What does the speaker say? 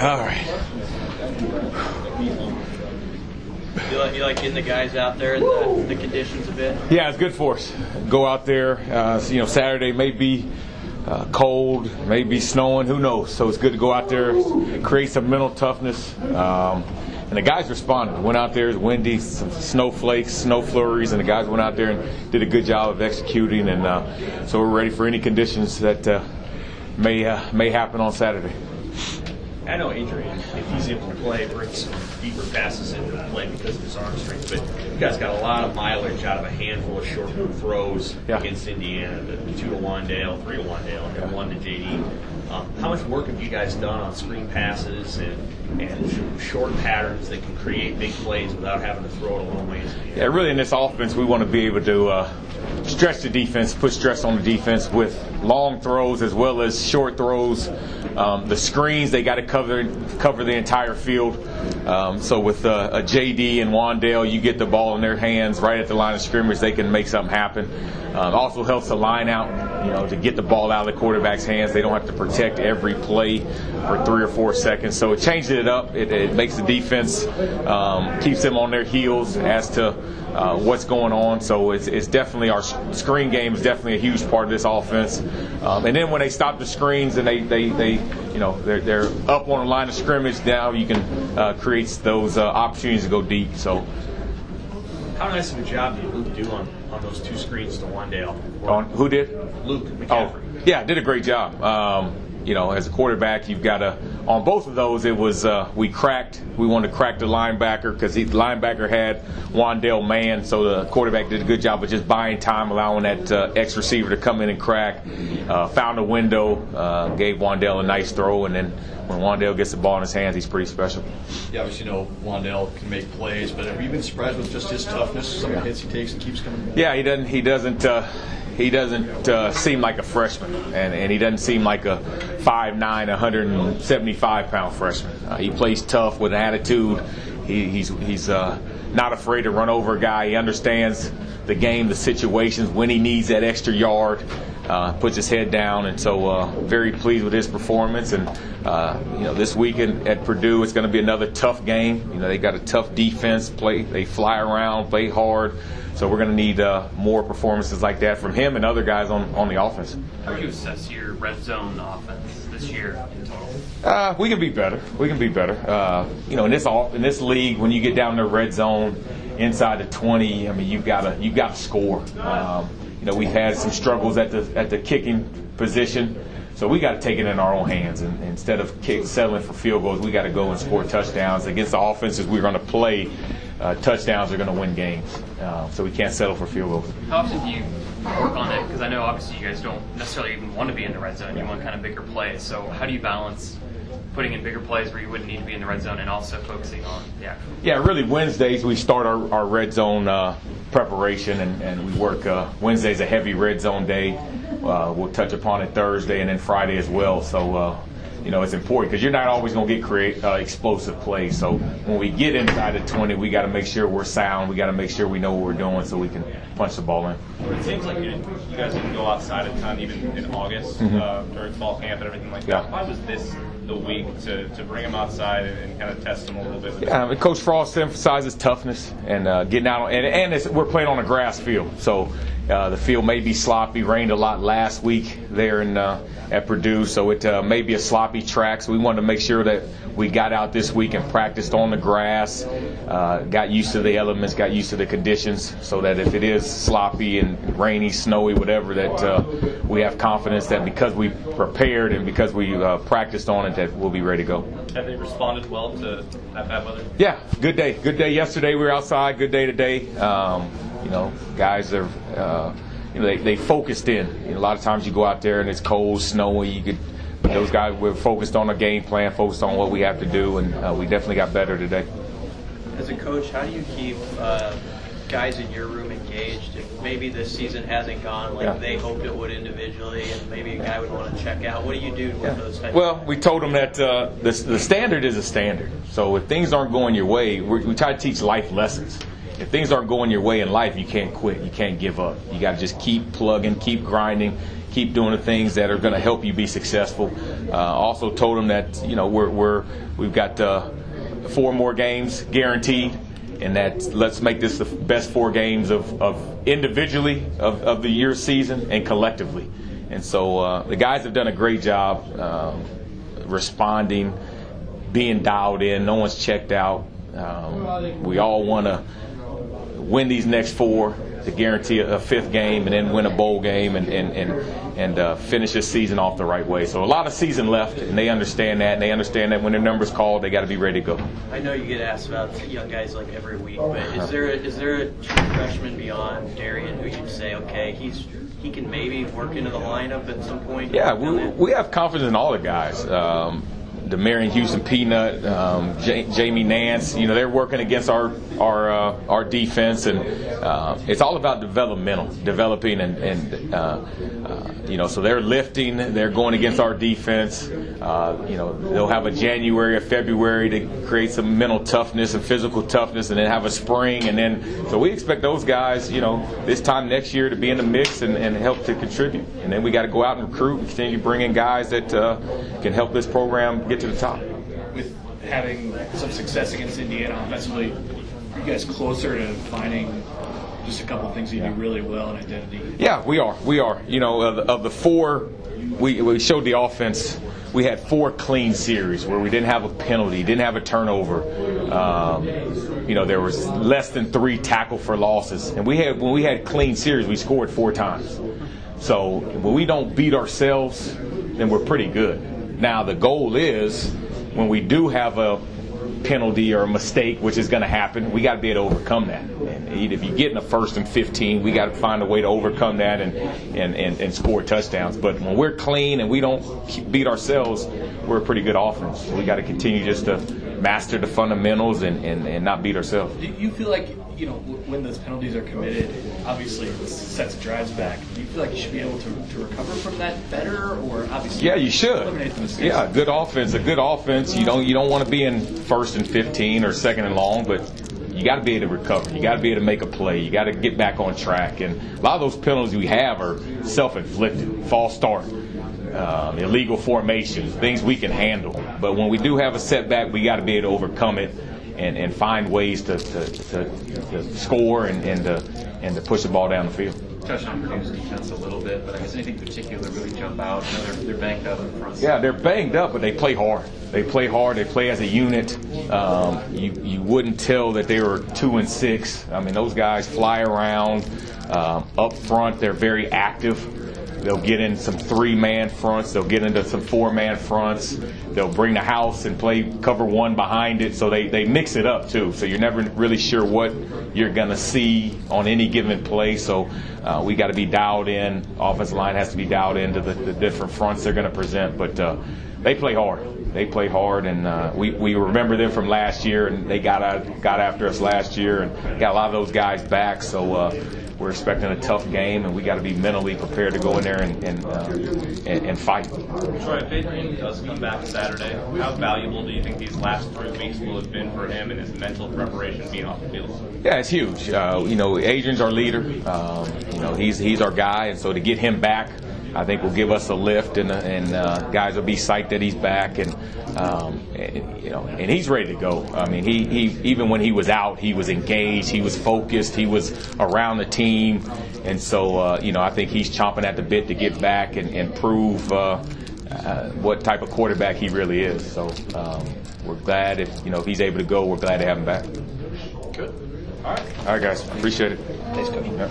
All right. You like getting the guys out there in the conditions a bit? Yeah, it's good for us. Go out there. Saturday may be cold, may be snowing, who knows? So it's good to go out there, create some mental toughness. And the guys responded. Went out there, it was windy, some snowflakes, snow flurries, and the guys went out there and did a good job of executing. And so we're ready for any conditions that may happen on Saturday. I know Adrian, if he's able to play, brings some deeper passes into the play because of his arm strength. But you guys got a lot of mileage out of a handful of short throws against Indiana, the 2 to Wandale, 3 to Wandale, and then 1 to JD. How much work have you guys done on screen passes and short patterns that can create big plays without having to throw it a long ways? Yeah, really in this offense, we want to be able to stretch the defense, put stress on the defense with long throws as well as short throws. The screens, they got to cover the entire field. So with a JD and Wandale, you get the ball in their hands right at the line of scrimmage, they can make something happen. Also helps the line out, to get the ball out of the quarterback's hands. They don't have to protect every play for 3 or 4 seconds. So it changes it up. It makes the defense, keeps them on their heels as to what's going on. So it's definitely, our screen game is definitely a huge part of this offense. And then when they stop the screens and they're up on the line of scrimmage, now you can create those opportunities to go deep. So how nice of a job did Luke do on those 2 screens to Wandale? On who did? Luke McCaffrey. Oh, yeah, did a great job. As a quarterback, you've got to, on both of those, it was, we wanted to crack the linebacker because the linebacker had Wandale man, so the quarterback did a good job of just buying time, allowing that X receiver to come in and crack. Found a window, gave Wandale a nice throw, and then when Wandale gets the ball in his hands, he's pretty special. You obviously know Wandale can make plays, but have you been surprised with just his toughness, some of the hits he takes and keeps coming back? Yeah, he doesn't seem like a freshman, and he doesn't seem like a 5'9", 175-pound freshman. He plays tough with attitude. He's not afraid to run over a guy. He understands the game, the situations, when he needs that extra yard. Puts his head down, and so very pleased with his performance. And this weekend at Purdue, it's going to be another tough game. They got a tough defense. They fly around, play hard. So we're going to need more performances like that from him and other guys on the offense. How do you assess your red zone offense this year in total? We can be better. In this league, when you get down to the red zone inside the 20, you've got to score. We've had some struggles at the kicking position, so we got to take it in our own hands. And instead of settling for field goals, we got to go and score touchdowns against the offenses we're going to play. Touchdowns are going to win games, so we can't settle for field goals. How often do you work on it? Because I know obviously you guys don't necessarily even want to be in the red zone. You want kind of bigger plays. So how do you balance putting in bigger plays where you wouldn't need to be in the red zone and also focusing on the actual? Yeah, really Wednesdays we start our red zone preparation, and we work. Wednesday's a heavy red zone day. We'll touch upon it Thursday and then Friday as well. So it's important because you're not always going to get explosive plays. So when we get inside the 20, we got to make sure we're sound. We got to make sure we know what we're doing so we can punch the ball in. It seems like you guys didn't go outside a ton even in August during fall camp and everything like that. Why was this the week to bring them outside and kind of test them a little bit? Yeah, Coach Frost emphasizes toughness and getting out, we're playing on a grass field, so the field may be sloppy. Rained a lot last week there at Purdue, so it may be a sloppy track. So we wanted to make sure that we got out this week and practiced on the grass, got used to the elements, got used to the conditions, so that if it is sloppy and rainy, snowy, whatever, that we have confidence that because we prepared and because we practiced on it, that we'll be ready to go. Have they responded well to that bad weather? Yeah, good day. Good day yesterday. We were outside. Good day today. Guys are, they focused in. A lot of times you go out there and it's cold, snowy. Those guys were focused on a game plan, focused on what we have to do, and we definitely got better today. As a coach, how do you keep guys in your room engaged? If maybe this season hasn't gone like they hoped it would individually, and maybe a guy would want to check out, what do you do with those types? Well, we told them that the standard is a standard. So if things aren't going your way, we try to teach life lessons. If things aren't going your way in life, you can't quit. You can't give up. You got to just keep plugging, keep grinding, keep doing the things that are going to help you be successful. Also told them that, you know, we've got 4 more games guaranteed, and that let's make this the best 4 games of individually of the year season and collectively. And so the guys have done a great job responding, being dialed in. No one's checked out. We all want to win these next 4 to guarantee a 5th game, and then win a bowl game and finish this season off the right way. So a lot of season left, and they understand that. And they understand that when their number's called, they got to be ready to go. I know you get asked about young guys like every week, but is there a true freshman beyond Darian who you'd say, okay, he can maybe work into the lineup at some point? Yeah, we have confidence in all the guys. The Marion Houston Peanut, Jamie Nance, you know, they're working against our defense, and it's all about developing, and you know, so they're lifting, they're going against our defense. You know, they'll have a January or February to create some mental toughness and physical toughness, and then have a spring, and then so we expect those guys, you know, this time next year to be in the mix and help to contribute. And then we got to go out and recruit and continue to bring in guys that can help this program get to the top. With having some success against Indiana offensively, are you guys closer to finding just a couple of things you do really well in identity? Yeah, we are. You know, of the 4, we showed the offense. We had 4 clean series where we didn't have a penalty, didn't have a turnover. You know, there was less than 3 tackle for losses, and when we had clean series, we scored 4 times. So when we don't beat ourselves, then we're pretty good. Now the goal is when we do have a penalty or a mistake, which is going to happen, we got to be able to overcome that. And if you get in a 1st and 15, we got to find a way to overcome that and score touchdowns. But when we're clean and we don't beat ourselves, we're a pretty good offense. So we got to continue just to master the fundamentals and not beat ourselves. Do you feel like, you know, when those penalties are committed, obviously it sets drives back. Do you feel like you should be able to recover from that better, or obviously? Yeah, you should. Eliminate the mistakes? Yeah, a good offense. You don't want to be in 1st and 15 or 2nd and long, but you got to be able to recover. You got to be able to make a play. You got to get back on track. And a lot of those penalties we have are self-inflicted, false start, illegal formation, things we can handle. But when we do have a setback, we got to be able to overcome it and find ways to score and to push the ball down the field. Touched on Purdue's defense a little bit, but I guess anything particular really jump out? You know, they're banged up in front. Yeah, they're banged up, but they play hard. They play hard. They play as a unit. You wouldn't tell that they were 2 and 6. I mean, those guys fly around. Up front, they're very active. They'll get in some 3-man fronts. They'll get into some 4-man fronts. They'll bring the house and play cover 1 behind it. So they mix it up, too. So you're never really sure what you're going to see on any given play. So we got to be dialed in. Offensive line has to be dialed into the different fronts they're going to present. But they play hard. They play hard, and we remember them from last year, and they got after us last year and got a lot of those guys back. So we're expecting a tough game, and we got to be mentally prepared to go in there and fight. Troy, if Adrian does come back Saturday, how valuable do you think these last 3 weeks will have been for him and his mental preparation being off the field? Yeah, it's huge. You know, Adrian's our leader. You know, he's our guy, and so to get him back, I think will give us a lift, and guys will be psyched that he's back, and you know, and he's ready to go. I mean, he even when he was out, he was engaged, he was focused, he was around the team, and so you know, I think he's chomping at the bit to get back and prove what type of quarterback he really is. So we're glad if he's able to go. We're glad to have him back. Good. All right. All right, guys. Appreciate it. Thanks, Coach. Yeah.